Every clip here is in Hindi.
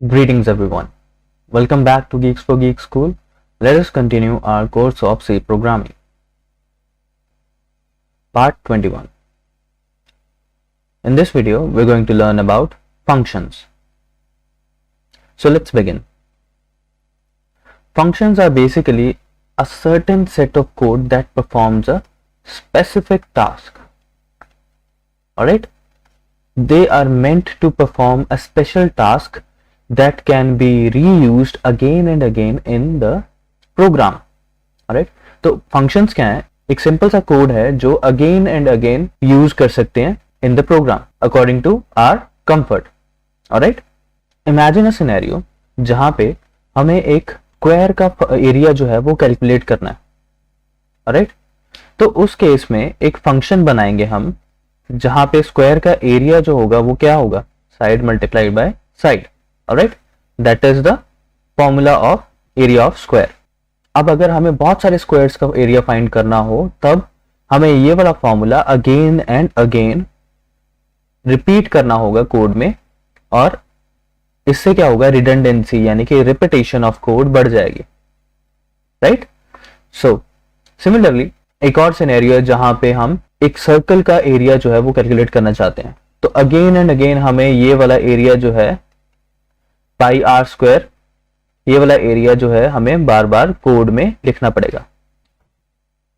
Greetings everyone. Welcome back to Geeks for Geek School. Let us continue our course of C programming. Part 21. In this video, we're going to learn about functions. So let's begin. Functions are basically a certain set of code that performs a specific task. Alright? They are meant to perform a special task that can be reused again and again in the program. Alright? तो functions क्या है? एक सिंपल सा कोड है जो again and again यूज कर सकते हैं in the program according to our comfort. Alright? Imagine a scenario जहां पे हमें एक स्क्वायर का एरिया जो है वो कैलकुलेट करना है. Alright? तो उस केस में एक फंक्शन बनाएंगे हम जहां पे स्क्वायर का एरिया जो होगा वो क्या होगा? Side multiplied by side. Alright? That is the formula of area of square. अब अगर हमें बहुत सारे स्क्वायर्स का एरिया फाइंड करना हो तब हमें ये वाला formula again and again repeat करना होगा कोड में, और इससे क्या होगा? रिडंडेंसी यानी कि रिपीटेशन ऑफ कोड बढ़ जाएगी. राइट? सो सिमिलरली एक और सिनेरियो है जहां पे हम एक सर्कल का एरिया जो है वो कैलकुलेट करना चाहते हैं. तो अगेन एंड अगेन हमें ये वाला एरिया जो है पाई आर स्क्वायर, ये वाला एरिया जो है हमें बार बार कोड में लिखना पड़ेगा.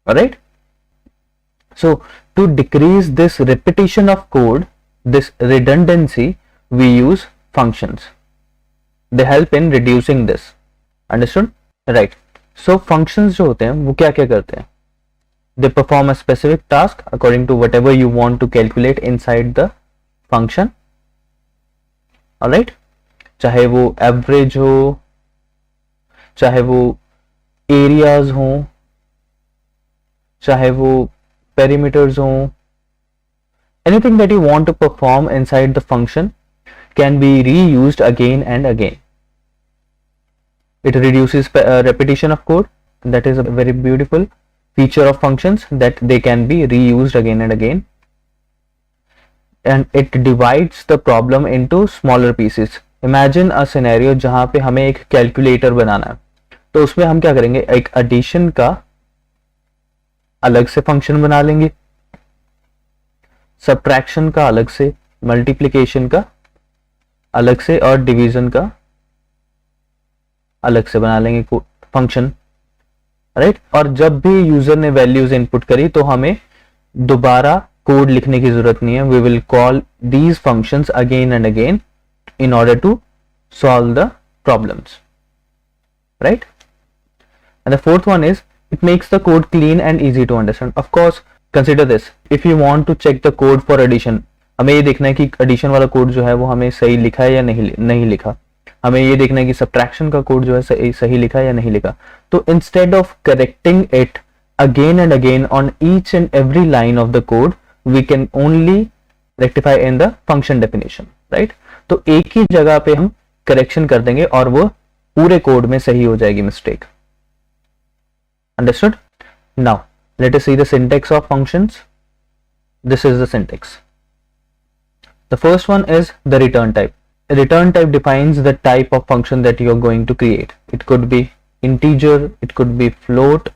Right? So to decrease this repetition of code, this redundancy, we use functions. They help in reducing this. Understood? Right. So functions जो होते हैं वो क्या क्या करते हैं? They perform a specific task according to whatever you want to calculate inside the function. Alright? चाहे वो एवरेज हो, चाहे वो एरियाज हो, चाहे वो पेरीमीटर्स हो, anything that you want to perform inside the function can be reused again and again. It reduces repetition of code. That is a very beautiful feature of functions, that they can be reused again and again. And it divides the problem into smaller pieces. Imagine a scenario जहां पे हमें एक कैलकुलेटर बनाना है. तो उसमें हम क्या करेंगे? एक एडिशन का अलग से फंक्शन बना लेंगे, सब्ट्रैक्शन का अलग से, मल्टीप्लिकेशन का अलग से, और डिवीजन का अलग से बना लेंगे फंक्शन. राइट? और जब भी यूजर ने वैल्यूज इनपुट करी तो हमें दोबारा कोड लिखने की जरूरत नहीं है. We will call these functions again and again in order to solve the problems. Right? And the fourth one is, it makes the code clean and easy to understand. Of course, consider this. If you want to check the code for addition, हमें ये देखना है कि addition वाला कोड जो है वो हमें सही लिखा है या नहीं लिखा. हमें ये देखना है कि subtraction का कोड जो है सही लिखा है या नहीं लिखा. तो instead of correcting it again and again on each and every line of the code, we can only rectify in the function definition. Right? तो एक ही जगह पे हम करेक्शन कर देंगे और वो पूरे कोड में सही हो जाएगी mistake. Understood? Now let us see the syntax of functions. This is the syntax. The first one is the return type. Return type defines the type of function that you are going to create. It could be integer, it could be float,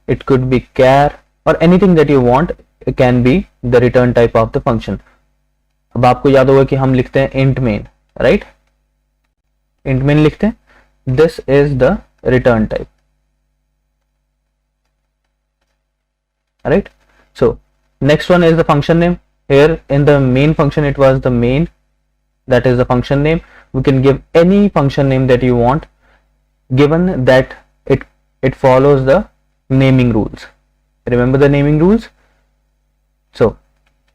it could be char, और anything that you want can be the return type of the function. अब आपको याद होगा कि हम लिखते हैं int main. Right? Int main लिखते हैं. This is the return type. Right? So next one is the function name. Here in the main function it was the main, that is the function name. We can give any function name that you want, given that it follows the naming rules. Remember the naming rules? So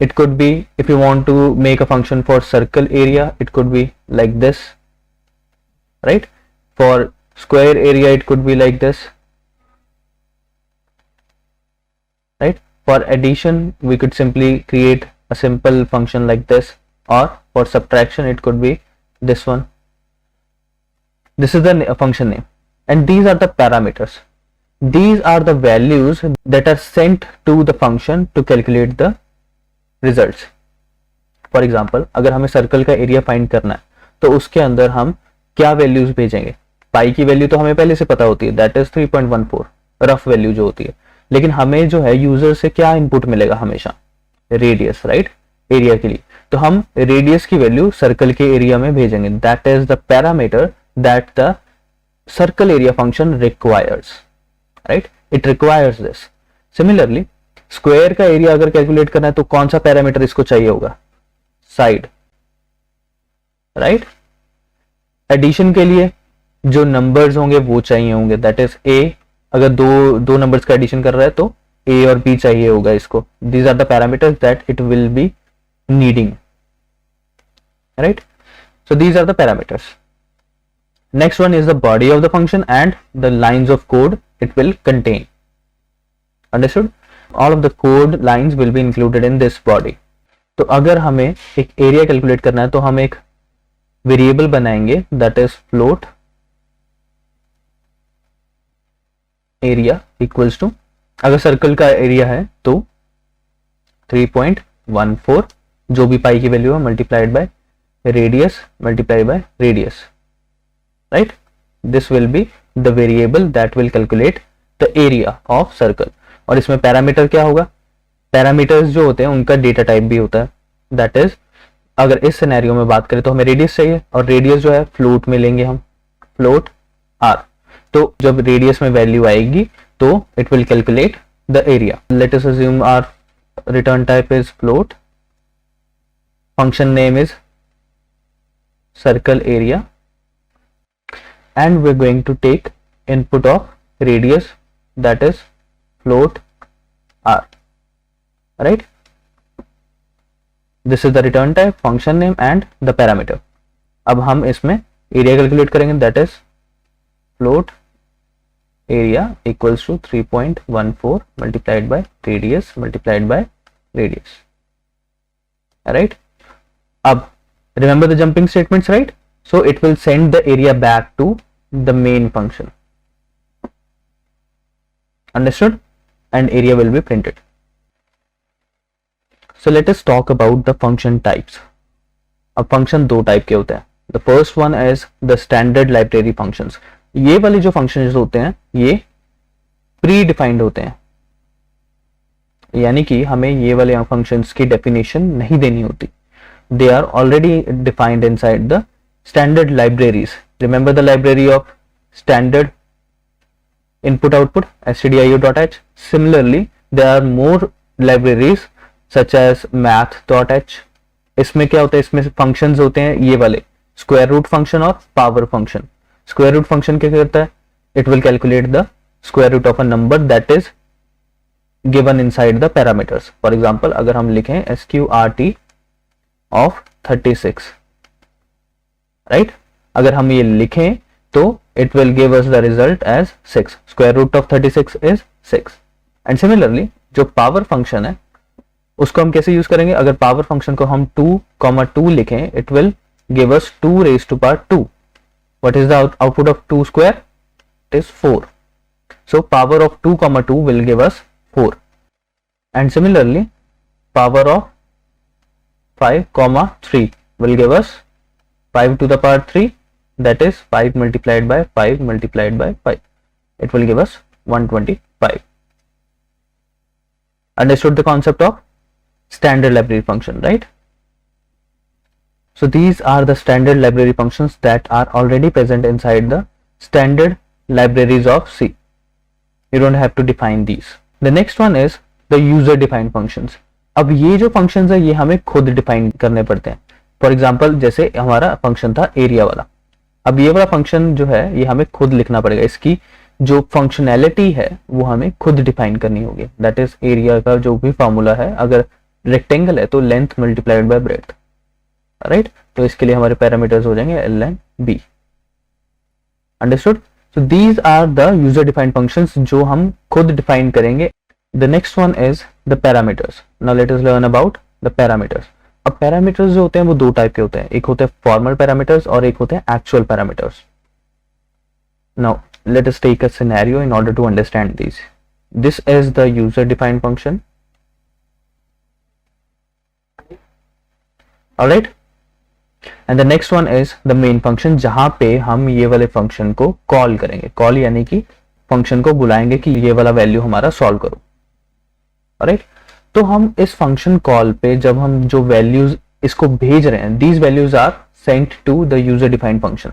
it could be, if you want to make a function for circle area, it could be like this. Right? For square area it could be like this. Right? For addition we could simply create a simple function like this, or for subtraction it could be this one. This is the function name, and these are the parameters. These are the values that are sent to the function to calculate the results. For example, अगर हमें सर्कल का एरिया फाइंड करना है तो उसके अंदर हम क्या वैल्यूज भेजेंगे। पाई की वैल्यू तो हमें पहले से पता होती है, दैट इज 3.14 रफ वैल्यू जो होती है, लेकिन हमें जो है यूजर से क्या इनपुट मिलेगा, हमेशा रेडियस, राइट, एरिया के लिए। तो हम रेडियस की वैल्यू सर्कल के एरिया में भेजेंगे, that is the parameter that the circle area function requires, right, it requires this. Similarly square का एरिया अगर कैलकुलेट करना है तो कौन सा पैरामीटर इसको चाहिए होगा, साइड, राइट। एडिशन के लिए जो नंबर्स होंगे वो चाहिए होंगे, दैट इज ए, अगर दो नंबर्स का एडिशन कर रहा है तो ए और बी चाहिए होगा इसको। These are the parameters that it will be needing, right. So these are the parameters. Next one is the body of the function and the lines of code it will contain. Understood? All of the code lines will be included in this body. तो अगर हमें एक एरिया कैलकुलेट करना है तो हम एक वेरिएबल बनाएंगे, that is float area equals to, अगर सर्कल का एरिया है तो 3.14 जो भी पाई की वैल्यू है multiplied by radius multiplied by radius, right. This will be the variable that will calculate the area of circle. और इसमें पैरामीटर क्या होगा, पैरामीटर्स जो होते हैं उनका डेटा टाइप भी होता है, दैट इज अगर इस सिनेरियो में बात करें तो हमें रेडियस चाहिए और रेडियस जो है फ्लोट में लेंगे हम, फ्लोट आर। तो जब रेडियस में वैल्यू आएगी तो it will calculate the area. Let us assume our return type is float, function name is circle area and we're going to take input of radius, that is float r, right. This is the return type, function name and the parameter. अब हम इसमें एरिया कैलकुलेट करेंगे, that is float area equals to 3.14 multiplied by radius multiplied by radius, right. अब remember the jumping statements, right. So it will send the area back to the main function, understood, and area will be printed. So let us talk about the function types. अब function दो टाइप के होते हैं। The first one is the standard library functions. ये वाले जो functions होते हैं ये pre-defined होते हैं, यानी कि हमें ये वाले functions की definition नहीं देनी होती। They are already defined inside the standard libraries. Remember the library of standard input output stdio.h. Similarly there are more libraries such as math.h. इसमें क्या होता है, इसमें functions होते हैं ये वाले square root function और power function. Square root function क्या करता है, it will calculate the square root of a number that is given inside the parameters. For example अगर हम लिखें sqrt of 36, राइट, अगर हम ये लिखें तो it will give us the result as 6, square root of 36 is 6। And similarly जो पावर फंक्शन है उसको हम कैसे यूज करेंगे, अगर पावर फंक्शन को हम 2,2 लिखें it will give us 2 raised to power 2। What is the output of 2 square, it is 4। So power of 2,2 will give us 4। And similarly power of 5,3 will give us 5 to the power 3, that is 5 multiplied by 5 multiplied by 5, it will give us 125. Understood the concept of standard library function, right? So these are the standard library functions that are already present inside the standard libraries of C. You don't have to define these. The next one is the user defined functions. अब ये जो functions है ये हमें खुद define करने पड़ते हैं। फॉर एग्जाम्पल जैसे हमारा फंक्शन था एरिया वाला, अब ये वाला फंक्शन जो है ये हमें खुद लिखना पड़ेगा, इसकी जो फंक्शनैलिटी है वो हमें खुद डिफाइन करनी होगी। दैट इज एरिया का जो भी फॉर्मूला है, अगर रेक्टेंगल है तो length multiplied by breadth, right. तो इसके लिए हमारे पैरामीटर्स हो जाएंगे L and B. Understood? So these are the user defined functions जो हम खुद डिफाइन करेंगे। The next one is the parameters. Now let us learn about the parameters. अब पैरामीटर्स जो होते हैं वो दो टाइप के होते हैं, एक होते हैं फॉर्मल पैरामीटर्स और एक होते हैं actual parameters. Now let us take a scenario in order to understand this. This is the user defined function, alright. And the next one is the main function, जहां पे हम ये वाले फंक्शन को कॉल करेंगे. कॉल यानी कि फंक्शन को बुलाएंगे कि ये वाला वैल्यू हमारा सॉल्व करो. राइट, तो हम इस फंक्शन कॉल पे जब हम जो वैल्यूज इसको भेज रहे हैं, these values are sent to the user defined function.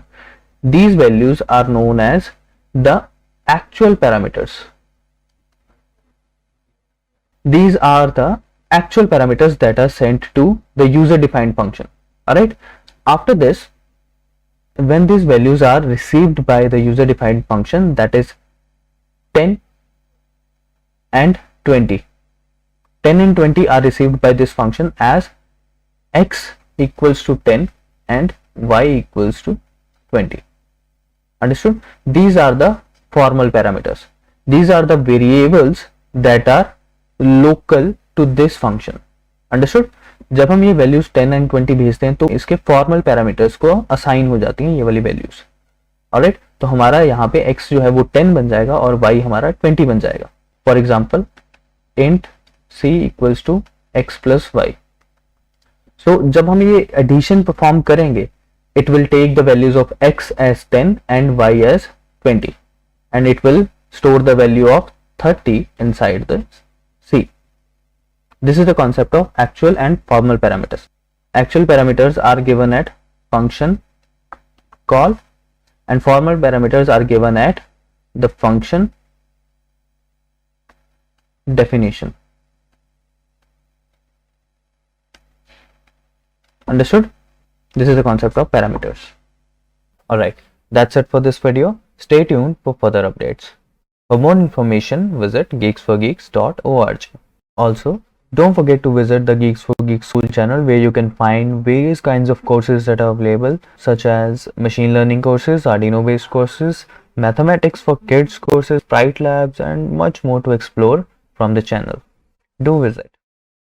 These values are known as the actual parameters. These are the actual parameters that are sent to the user defined function. Alright, after this, when these values are received by the user defined function, that is 10 and 20, 10 and 20 are received by this function as x equals to 10 and y equals to 20. Understood? These are the formal parameters. These are the variables that are local to this function. Understood? जब हम ये वैल्यूज 10 एंड 20 भेजते हैं तो इसके फॉर्मल पैरामीटर्स को असाइन हो जाती हैं ये वाली वैल्यूज. ऑलराइट, तो हमारा यहाँ पे x जो है वो 10 बन जाएगा और y हमारा 20 बन जाएगा. For example int c equals to x plus y. So जब हम ये एडिशन परफॉर्म करेंगे, it will take the values of x as 10 and y as 20. And it will store the value of 30 inside the C. This is the concept of actual and formal parameters. Actual parameters are given at function call and formal parameters are given at the function definition. Understood? This is the concept of parameters. Alright, that's it for this video. Stay tuned for further updates. For more information, visit geeksforgeeks.org. Also, don't forget to visit the Geeks for Geeks school channel where you can find various kinds of courses that are available, such as machine learning courses, Arduino based courses, mathematics for kids courses, Sprite labs, and much more to explore from the channel. Do visit.